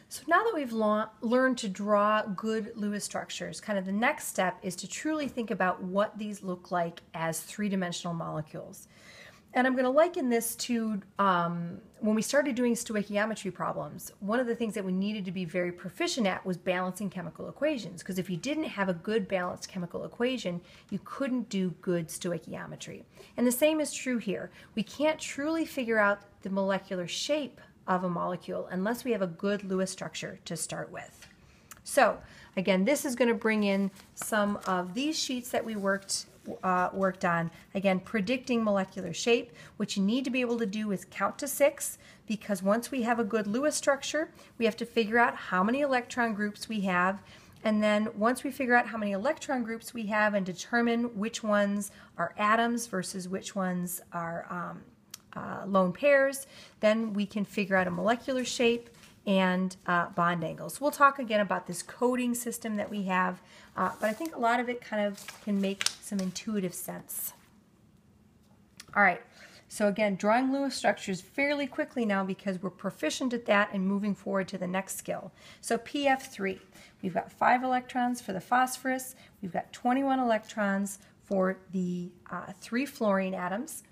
So now that we've learned to draw good Lewis structures, kind of the next step is to truly think about what these look like as three-dimensional molecules. And I'm going to liken this to when we started doing stoichiometry problems. One of the things that we needed to be very proficient at was balancing chemical equations, because if you didn't have a good balanced chemical equation, you couldn't do good stoichiometry. And the same is true here. We can't truly figure out the molecular shape of a molecule unless we have a good Lewis structure to start with. So again, this is going to bring in some of these sheets that we worked on. Again, predicting molecular shape. What you need to be able to do is count to 6, because once we have a good Lewis structure, we have to figure out how many electron groups we have. And then once we figure out how many electron groups we have and determine which ones are atoms versus which ones are lone pairs, then we can figure out a molecular shape and bond angles. We'll talk again about this coding system that we have, but I think a lot of it kind of can make some intuitive sense. All right, so again, drawing Lewis structures fairly quickly now because we're proficient at that and moving forward to the next skill. So PF3, we've got 5 electrons for the phosphorus, we've got 21 electrons for the 3 fluorine atoms,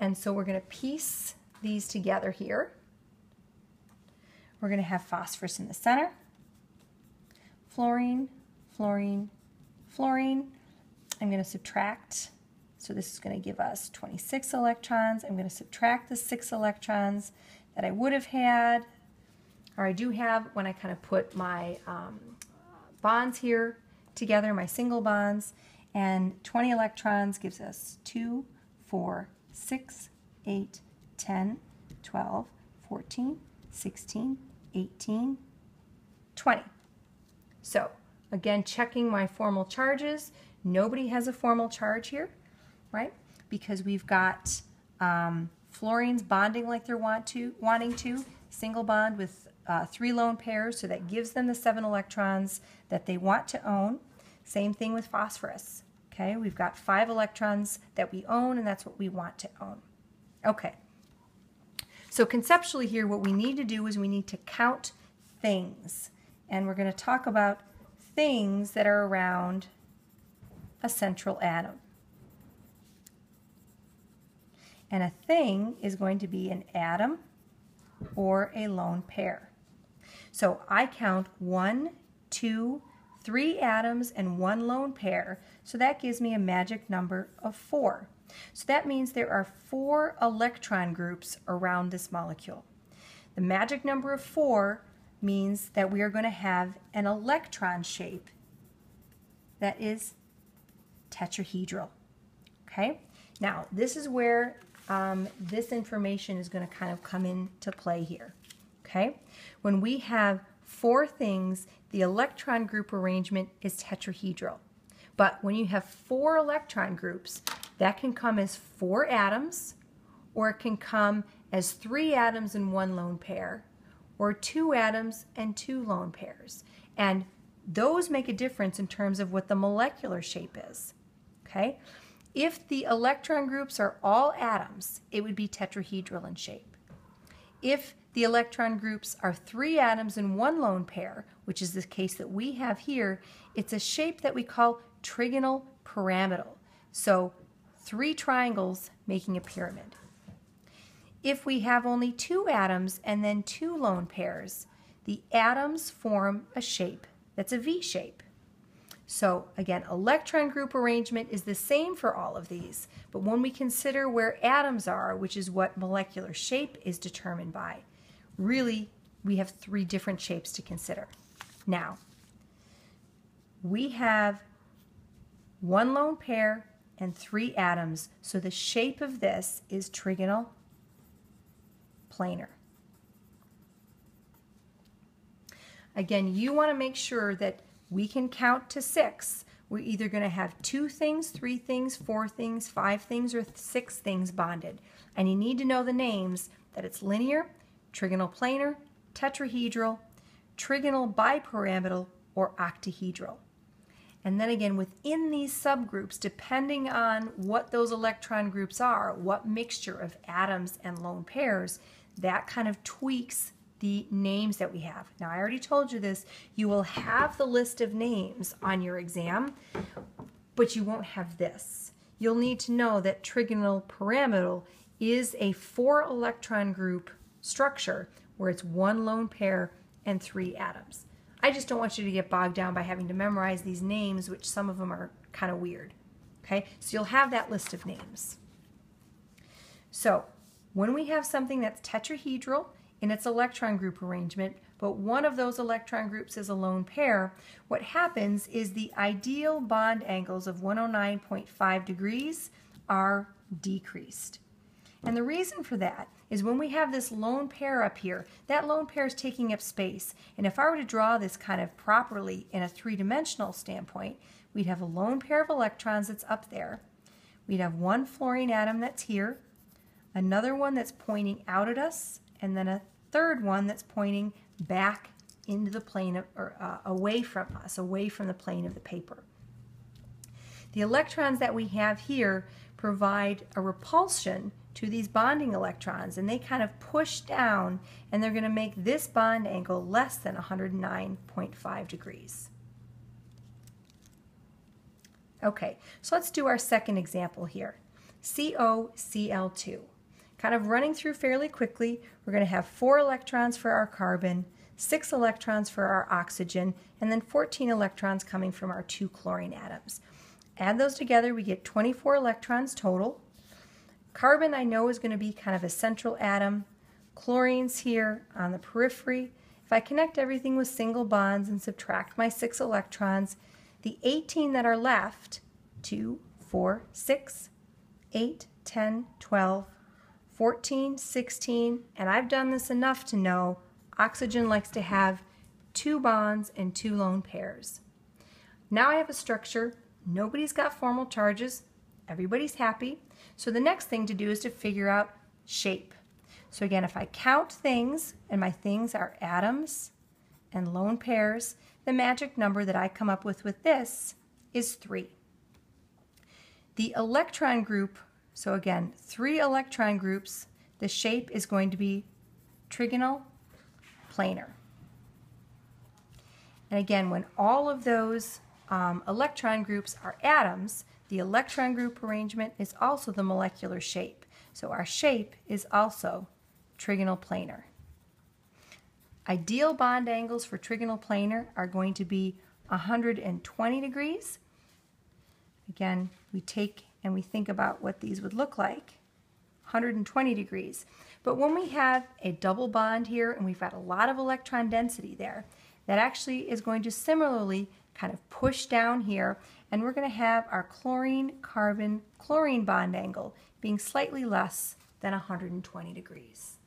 and so we're going to piece these together here. We're going to have phosphorus in the center, fluorine, fluorine, fluorine. I'm going to subtract, so this is going to give us 26 electrons. I'm going to subtract the 6 electrons that I would have had, or I do have when I kind of put my bonds here together, my single bonds, and 20 electrons gives us 2, 4, 6, 8, 10, 12, 14, 16, 18, 20. So again, checking my formal charges. Nobody has a formal charge here, right? Because we've got fluorines bonding like they're wanting to, single bond with 3 lone pairs, so that gives them the 7 electrons that they want to own. Same thing with phosphorus. Okay, we've got 5 electrons that we own, and that's what we want to own. Okay. So conceptually here, what we need to do is we need to count things. And we're going to talk about things that are around a central atom. And a thing is going to be an atom or a lone pair. So I count 1, 2, 3 atoms and 1 lone pair. So that gives me a magic number of 4. So that means there are 4 electron groups around this molecule. The magic number of 4 means that we are going to have an electron shape that is tetrahedral. Okay? Now, this is where this information is going to kind of come into play here. Okay? When we have 4 things, the electron group arrangement is tetrahedral. But when you have 4 electron groups, that can come as 4 atoms, or it can come as 3 atoms and 1 lone pair, or 2 atoms and 2 lone pairs. And those make a difference in terms of what the molecular shape is. Okay? If the electron groups are all atoms, it would be tetrahedral in shape. If the electron groups are 3 atoms and 1 lone pair, which is the case that we have here, it's a shape that we call trigonal pyramidal. So 3 triangles making a pyramid. If we have only 2 atoms and then 2 lone pairs, the atoms form a shape that's a V shape. So again, electron group arrangement is the same for all of these, but when we consider where atoms are, which is what molecular shape is determined by, really we have 3 different shapes to consider. Now, we have 1 lone pair and 3 atoms, so the shape of this is trigonal planar. Again, you want to make sure that we can count to 6. We're either going to have 2 things, 3 things, 4 things, 5 things, or 6 things bonded. And you need to know the names, that it's linear, trigonal planar, tetrahedral, trigonal bipyramidal, or octahedral. And then again, within these subgroups, depending on what those electron groups are, what mixture of atoms and lone pairs, that kind of tweaks the names that we have. Now, I already told you this. You will have the list of names on your exam, but you won't have this. You'll need to know that trigonal pyramidal is a 4-electron group structure where it's 1 lone pair and 3 atoms. I just don't want you to get bogged down by having to memorize these names, which some of them are kind of weird. Okay, so you'll have that list of names. So when we have something that's tetrahedral in its electron group arrangement, but one of those electron groups is a lone pair, what happens is the ideal bond angles of 109.5 degrees are decreased. And the reason for that is when we have this lone pair up here, that lone pair is taking up space. And if I were to draw this kind of properly in a 3-dimensional standpoint, we'd have a lone pair of electrons that's up there. We'd have one fluorine atom that's here, another one that's pointing out at us, and then a third one that's pointing back into the plane of, or away from us, away from the plane of the paper. The electrons that we have here provide a repulsion to these bonding electrons, and they kind of push down, and they're going to make this bond angle less than 109.5 degrees. Okay, so let's do our second example here. COCl2. Kind of running through fairly quickly, we're going to have 4 electrons for our carbon, 6 electrons for our oxygen, and then 14 electrons coming from our 2 chlorine atoms. Add those together, we get 24 electrons total. Carbon, I know, is going to be kind of a central atom. Chlorine's here on the periphery. If I connect everything with single bonds and subtract my 6 electrons, the 18 that are left, 2, 4, 6, 8, 10, 12, 14, 16, and I've done this enough to know oxygen likes to have 2 bonds and 2 lone pairs. Now I have a structure. Nobody's got formal charges. Everybody's happy. So the next thing to do is to figure out shape. So again, if I count things, and my things are atoms and lone pairs, the magic number that I come up with this is 3. The electron group, so again, 3 electron groups, the shape is going to be trigonal planar. And again, when all of those electron groups are atoms, the electron group arrangement is also the molecular shape. So our shape is also trigonal planar. Ideal bond angles for trigonal planar are going to be 120 degrees. Again, we take and we think about what these would look like. 120 degrees. But when we have a double bond here and we've got a lot of electron density there, that actually is going to similarly kind of push down here, and we're going to have our chlorine-carbon-chlorine bond angle being slightly less than 120 degrees.